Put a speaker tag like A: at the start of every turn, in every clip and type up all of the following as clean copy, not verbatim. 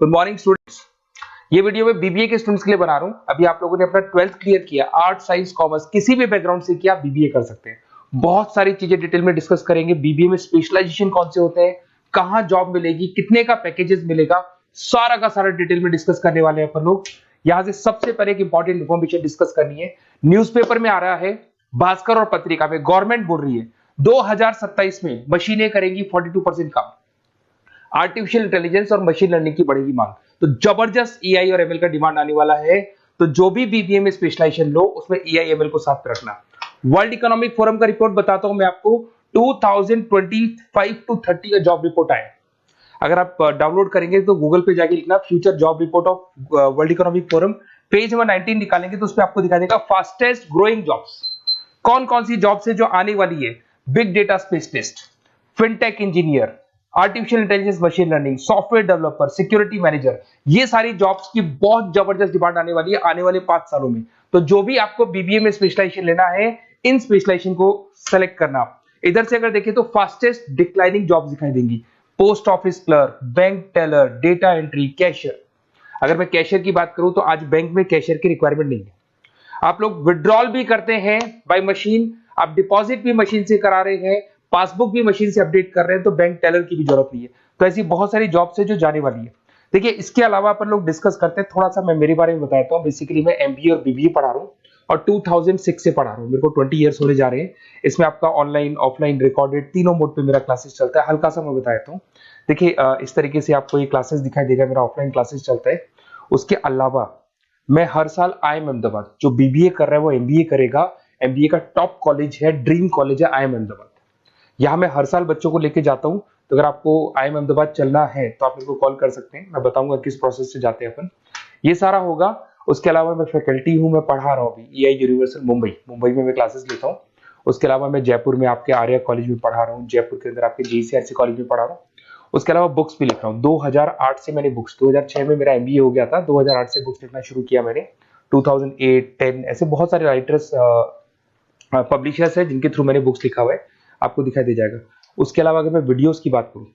A: Good morning students. ये video मैं BBA के स्टूडेंट्स के लिए बना रहा हूँ। अभी आप लोगों ने अपना 12th क्लियर किया, आर्ट साइंस कॉमर्स किसी भी बैकग्राउंड से किया, बीबीए कर सकते हैं। बहुत सारी चीजें डिटेल में डिस्कस करेंगे। बीबीए में स्पेशलाइजेशन कौन से होते हैं, कहाँ जॉब मिलेगी, कितने का पैकेजेस मिलेगा, सारा का सारा डिटेल में डिस्कस करने वाले हैं अपन लोग। यहाँ से सबसे पहले एक इंपॉर्टेंट इन्फॉर्मेशन डिस्कस करनी है। न्यूज़पेपर में आ रहा है, भास्कर और पत्रिका में गवर्नमेंट बोल रही है 2027 में मशीनें करेंगी 42% काम। आर्टिफिशियल इंटेलिजेंस और मशीन लर्निंग की बढ़ेगी मांग, तो जबरदस्त एआई और एमएल का डिमांड आने वाला है। तो जो भी बीबीए में स्पेशलाइजेशन लो उसमें एआई एमएल को साथ में रखना। वर्ल्ड इकोनॉमिक फोरम का रिपोर्ट बताता हूं मैं आपको, 2025 टू 30 का जॉब रिपोर्ट आया। अगर आप डाउनलोड करेंगे तो गूगल पे जाके लिखना future job report of world economic forum, page number 19 निकालेंगे तो उसमें आपको दिखा देगा फास्टेस्ट ग्रोइंग जॉब्स कौन कौन सी जॉब्स है जो आने वाली है। Big data specialist, fintech engineer, artificial intelligence machine learning, software developer, security manager, ये सारी जॉब्स की बहुत जबरदस्त डिमांड आने वाली है आने वाले 5 सालों में। तो जो भी आपको बीबीए में स्पेशलाइजेशन लेना है, इन स्पेशलाइजेशन को सेलेक्ट करना। इधर से अगर देखें तो फास्टेस्ट डिक्लाइनिंग जॉब्स दिखाई देंगी, post office clerk, bank teller, data entry, cashier. अगर मैं कैशियर की बात करूं तो आज बैंक में कैशियर की रिक्वायरमेंट नहीं है। आप लोग विड्रॉल भी करते हैं बाय मशीन, आप डिपॉजिट भी मशीन से करा रहे हैं, पासबुक भी मशीन से अपडेट कर रहे हैं, तो बैंक टेलर की भी जरूरत नहीं है। तो ऐसी बहुत सारी जॉब्स है जो जाने वाली है। देखिए, इसके अलावा अपन लोग डिस्कस करते हैं, थोड़ा सा मैं मेरे बारे में बताता हूँ। बेसिकली मैं एमबीए और बीबीए पढ़ा रहा हूँ और 2006 से पढ़ा रहा हूँ। मेरे को 20 ईयर्स होने जा रहे हैं। इसमें आपका ऑनलाइन, ऑफलाइन, रिकॉर्डेड तीनों मोड पे मेरा क्लासेस चलता है। हल्का सा मैं बता देता हूँ। देखिए, इस तरीके से आपको ये क्लासेस दिखाई देगा, मेरा ऑफलाइन क्लासेस चलता है। उसके अलावा मैं हर साल आईएम अहमदाबाद, जो बीबीए कर रहा है वो एमबीए करेगा। एमबीए का टॉप कॉलेज है, ड्रीम कॉलेज है आईएम अहमदाबाद। यहाँ मैं हर साल बच्चों को लेके जाता हूँ। तो अगर आपको आईएम अहमदाबाद चलना है तो आप मेरे को कॉल कर सकते हैं, मैं बताऊंगा किस प्रोसेस से जाते हैं अपन। ये सारा होगा। उसके अलावा मैं फैकल्टी हूँ, मैं पढ़ा रहा हूँ अभी एआई यूनिवर्सल मुंबई में मैं क्लासेस लेता हूँ। उसके अलावा मैं जयपुर में आपके आर्या कॉलेज में पढ़ा रहा हूँ, जयपुर के अंदर आपके जीसीआरसी कॉलेज में पढ़ा रहा हूँ। उसके अलावा बुक्स भी लिख रहा हूँ। 2008 से मैंने बुक्स, 2006 में मेरा एमबीए हो गया था, 2008 से बुक्स लिखना शुरू किया मैंने। 2008, 10 ऐसे बहुत सारे राइटर्स, पब्लिशर्स है जिनके थ्रू मैंने बुक्स लिखा हुआ है, आपको दिखाई दे जाएगा। उसके अलावा अगर मैं वीडियोस की बात करूं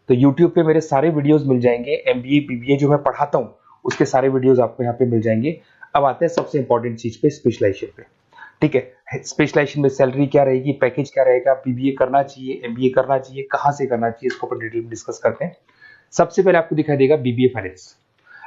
A: तो यूट्यूब पे मेरे सारे वीडियोस मिल जाएंगे। एमबीए बीबीए जो मैं पढ़ाता हूं उसके सारे वीडियोस आपको यहाँ पे मिल जाएंगे। अब आते हैं सबसे इंपॉर्टेंट चीज पे, स्पेशलाइजेशन पे। ठीक है, स्पेशलाइजेशन में सैलरी क्या रहेगी, पैकेज क्या रहेगा, बीबीए करना चाहिए, एमबीए करना चाहिए, कहाँ से करना चाहिए, इसको अपन डिटेल में डिस्कस करते हैं। सबसे पहले आपको दिखाई देगा बीबीए फाइनेंस।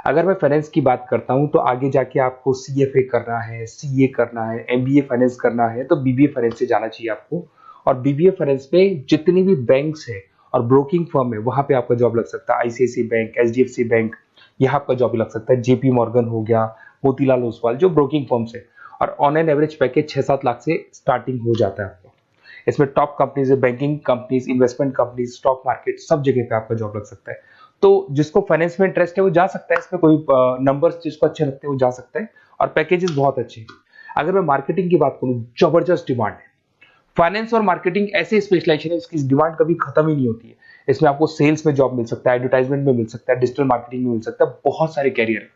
A: अगर मैं फाइनेंस की बात करता हूं तो आगे जाके आपको सीएफए करना है, सीए करना है, एमबीए फाइनेंस करना है, तो बीबीए फाइनेंस से जाना चाहिए आपको। और बीबीए फाइनेंस में जितनी भी बैंक्स है और ब्रोकिंग फर्म है वहां पे आपका जॉब लग सकता है। आईसीआईसीआई बैंक, एचडीएफसी बैंक, यहाँ आपका जॉब लग सकता है। जेपी मॉर्गन हो गया, मोतीलाल ओसवाल, जो ब्रोकिंग फर्म्स है। और on an average package 6-7 lakh से स्टार्टिंग हो जाता है आपको। इसमें टॉप कंपनीज है, banking companies, investment companies, stock market, सब जगह पे आपका जॉब लग सकता है। तो जिसको फाइनेंस में इंटरेस्ट है वो जा सकता है, इसमें कोई नंबर्स जिसको अच्छे लगते हैं वो जा सकता है, और पैकेजेस बहुत अच्छे हैं। अगर मैं मार्केटिंग की बात करूं, जबरदस्त डिमांड है। फाइनेंस और मार्केटिंग ऐसे स्पेशलाइजेशन है, इसकी डिमांड कभी खत्म ही नहीं होती है। इसमें आपको सेल्स में जॉब मिल सकता है, एडवर्टाइजमेंट में मिल सकता है, डिजिटल मार्केटिंग में मिल सकता है, बहुत सारे कैरियर है।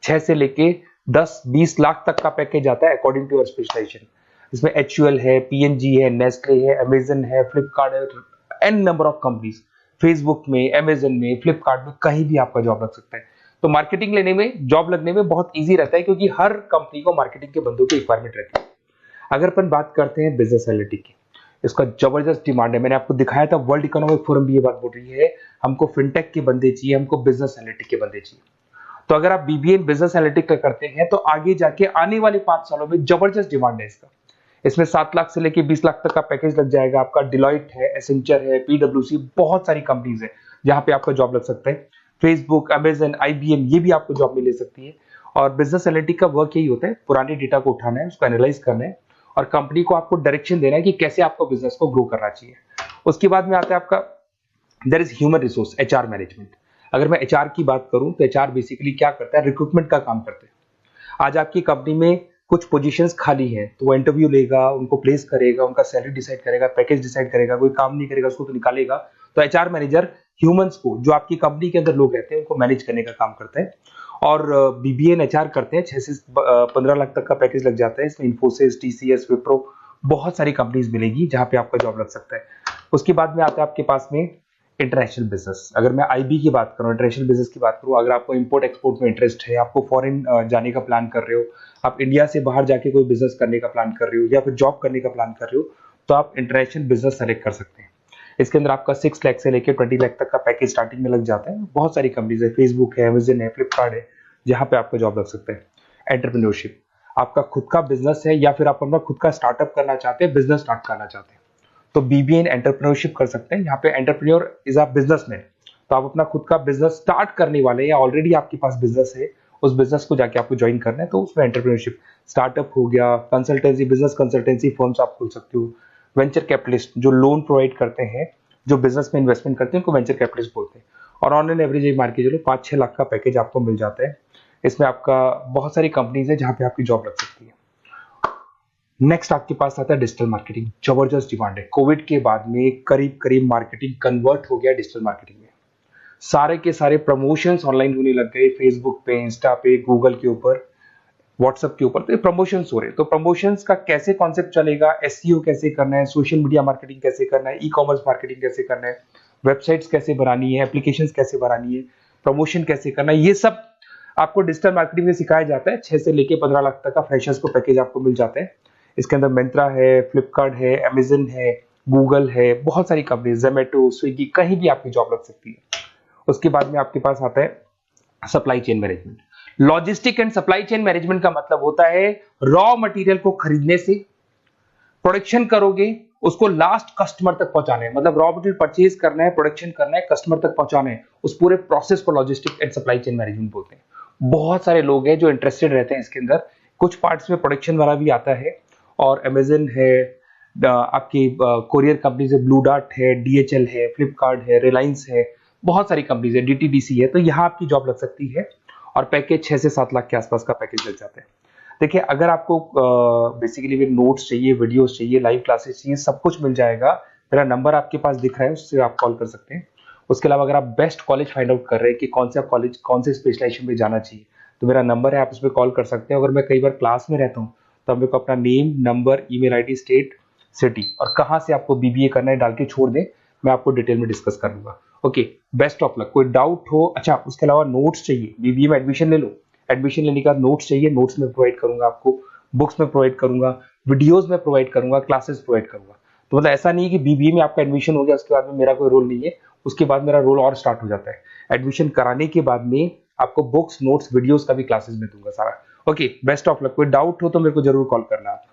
A: 6 से लेके 10-20 लाख तक का पैकेज आता है अकॉर्डिंग टू योर स्पेशलाइजेशन। इसमें एचयूएल है, पीएनजी है, नेस्ले है, अमेजन है, फ्लिपकार्ट है, an number of companies. Facebook में, अमेजन में, फ्लिपकार्ट में, कहीं भी आपका जॉब लग सकता है। तो मार्केटिंग लेने में, जॉब लगने में बहुत ईजी रहता है, क्योंकि हर कंपनी को मार्केटिंग के बंदों की रिक्वायरमेंट रहती है। अगर अपन बात करते हैं बिजनेस एनालिटिक की, इसका जबरदस्त डिमांड है। मैंने आपको दिखाया था, वर्ल्ड इकोनॉमिक फोरम भी ये बात बोल रही है, हमको फिनटेक के बंदे चाहिए, हमको बिजनेस एनालिटिक के बंदे चाहिए। तो अगर आप बीबीए बिजनेस एनालिटिक करते हैं तो आगे जाके आने वाले 5 सालों में जबरदस्त डिमांड है इसका। इसमें 7 लाख से लेके 20 लाख तक का पैकेज लग जाएगा आपका। डिलॉयट है, एसेंचर है, पीडब्ल्यूसी, बहुत सारी कंपनीज है जहां पे आपका जॉब लग सकता है। फेसबुक, अमेजन, आईबीएम, ये भी आपको जॉब में ले सकती है। और बिजनेस एनालिटिक का वर्क यही होता है, पुराने डेटा को उठाना है, उसको एनालाइज करना है और कंपनी को आपको डायरेक्शन देना है कि कैसे आपको बिजनेस को ग्रो करना चाहिए। उसके बाद में आता है आपका there is human resource, HR management. अगर मैं एचआर की बात करूं तो एचआर बेसिकली क्या करता है, रिक्रूटमेंट का काम करते हैं। आज आपकी कंपनी में कुछ पोजीशंस खाली हैं तो वो इंटरव्यू लेगा, उनको प्लेस करेगा, उनका सैलरी डिसाइड करेगा, पैकेज डिसाइड करेगा। कोई काम नहीं करेगा उसको तो निकालेगा। तो एचआर मैनेजर ह्यूमंस को, जो आपकी कंपनी के अंदर लोग रहते हैं, उनको मैनेज करने का काम करता है। और बीबीए एंड एचआर करते हैं, 6 से 15 लाख तक का पैकेज लग जाता है। इसमें इन्फोसिस, टीसीएस, विप्रो, बहुत सारी कंपनीज मिलेगी जहां पे आपका जॉब लग सकता है। उसके बाद में आता है आपके पास में इंटरनेशनल बिजनेस, अगर मैं आईबी की बात करूँ, इंटरनेशनल बिजनेस की बात करूँ, अगर आपको इंपोर्ट एक्सपोर्ट में इंटरेस्ट है, आपको फॉरेन जाने का प्लान कर रहे हो, आप इंडिया से बाहर जाके कोई बिजनेस करने का प्लान कर रहे हो या फिर जॉब करने का प्लान कर रहे हो, तो आप इंटरनेशनल बिजनेस सेलेक्ट कर सकते हैं। इसके अंदर आपका 6 लाख से लेकर 20 लाख तक का पैकेज स्टार्टिंग में लग जाता है। बहुत सारी कंपनीज है, फेसबुक है, अमेजन है, फ्लिपकार्ट है, जहाँ पे आपका जॉब लग सकता है। एंटरप्रेन्योरशिप, आपका खुद का बिजनेस है या फिर आप अपना खुद का स्टार्टअप करना चाहते हैं, बिजनेस स्टार्ट करना चाहते हैं, तो बीबीए इन एंटरप्रेन्योरशिप कर सकते हैं। यहाँ पे एंटरप्रेन्योर इज अ बिजनेसमैन, तो आप अपना खुद का बिजनेस स्टार्ट करने वाले हैं या ऑलरेडी आपके पास बिजनेस है, उस बिजनेस को जाके आपको ज्वाइन करना है, तो उसमें एंटरप्रेन्योरशिप। स्टार्टअप हो गया, कंसल्टेंसी, बिजनेस कंसल्टेंसी फर्म्स आप खोल सकते हो। वेंचर कैपिटलिस्ट जो लोन प्रोवाइड करते हैं, जो बिजनेस में इन्वेस्टमेंट करते हैं, उनको वेंचर कैपिटलिस्ट बोलते हैं। और ऑन एन एवरेज मान के चलो 5-6 लाख का पैकेज आपको मिल जाता है। इसमें आपका बहुत सारी कंपनीज है जहां पे आपकी जॉब लग सकती है। नेक्स्ट आपके पास आता है डिजिटल मार्केटिंग। जबरदस्त डिमांड है, कोविड के बाद में करीब करीब मार्केटिंग कन्वर्ट हो गया डिजिटल मार्केटिंग में। सारे के सारे प्रमोशंस ऑनलाइन होने लग गए, फेसबुक पे, इंस्टा पे, गूगल के ऊपर, व्हाट्सएप के ऊपर, तो ये प्रमोशंस हो रहे हैं। तो प्रमोशंस का कैसे कॉन्सेप्ट चलेगा, एसईओ कैसे करना है, सोशल मीडिया मार्केटिंग कैसे करना है, ई कॉमर्स मार्केटिंग कैसे करना है, वेबसाइट्स कैसे बनानी है, एप्लीकेशंस कैसे बनानी है, प्रमोशन कैसे करना है, ये सब आपको डिजिटल मार्केटिंग में सिखाया जाता है। 6 से लेके 15 लाख तक का फ्रेशर्स को पैकेज आपको मिल जाता है। इसके अंदर मिंत्रा है, फ्लिपकार्ट है, अमेजन है, गूगल है, बहुत सारी कंपनी, जोमेटो, स्विगी, कहीं भी आपकी जॉब लग सकती है। उसके बाद में आपके पास आता है supply chain management. Logistic and supply chain management का मतलब होता है रॉ मटेरियल को खरीदने से, प्रोडक्शन करोगे, उसको लास्ट कस्टमर तक पहुंचाना है, मतलब रॉ मटेरियल परचेज करना है, प्रोडक्शन करना है, कस्टमर तक पहुंचाना है, उस पूरे प्रोसेस को logistic and supply chain management बोलते हैं। बहुत सारे लोग हैं जो इंटरेस्टेड रहते हैं इसके अंदर। कुछ पार्ट्स में प्रोडक्शन वाला भी आता है, और अमेजन है, आपकी कोरियर कंपनीज है, ब्लू डार्ट है, डीएचएल है, फ्लिपकार्ट है, रिलायंस है, बहुत सारी कंपनीज है, डीटीडीसी है, तो यहाँ आपकी जॉब लग सकती है। और पैकेज 6 से 7 लाख के आसपास का पैकेज लग जाता है। देखिए, अगर आपको बेसिकली भी नोट्स चाहिए, वीडियोस चाहिए, लाइव क्लासेस चाहिए, सब कुछ मिल जाएगा। मेरा नंबर आपके पास दिख रहा है, उससे आप कॉल कर सकते हैं। उसके अलावा अगर आप बेस्ट कॉलेज फाइंड आउट कर रहे हैं कि कौन सा कॉलेज, कौन से स्पेशलाइजेशन में जाना चाहिए, तो मेरा नंबर है, आप उस पर कॉल कर सकते हैं। अगर मैं कई बार क्लास में रहता हूँ तो मेरे को अपना name, number, email ID, state, city और कहाँ से आपको बीबीए करना है डाल के छोड़ दें, मैं आपको डिटेल में डिस्कस कर लूंगा। Okay, best of luck. कोई डाउट हो, अच्छा उसके अलावा नोट्स चाहिए, बीबीए में एडमिशन ले लो, एडमिशन लेने के बाद नोट्स चाहिए, नोट्स में प्रोवाइड करूंगा आपको, बुक्स में प्रोवाइड करूंगा, वीडियोस में प्रोवाइड करूंगा, क्लासेस प्रोवाइड करूंगा। तो मतलब ऐसा नहीं है कि बीबीए में आपका एडमिशन हो गया उसके बाद में मेरा कोई रोल नहीं है, उसके बाद मेरा रोल और स्टार्ट हो जाता है। एडमिशन कराने के बाद में आपको बुक्स, नोट्स, वीडियोस का भी क्लासेस में दूंगा सारा। Okay, best of luck. कोई डाउट हो तो मेरे को जरूर कॉल करना आप।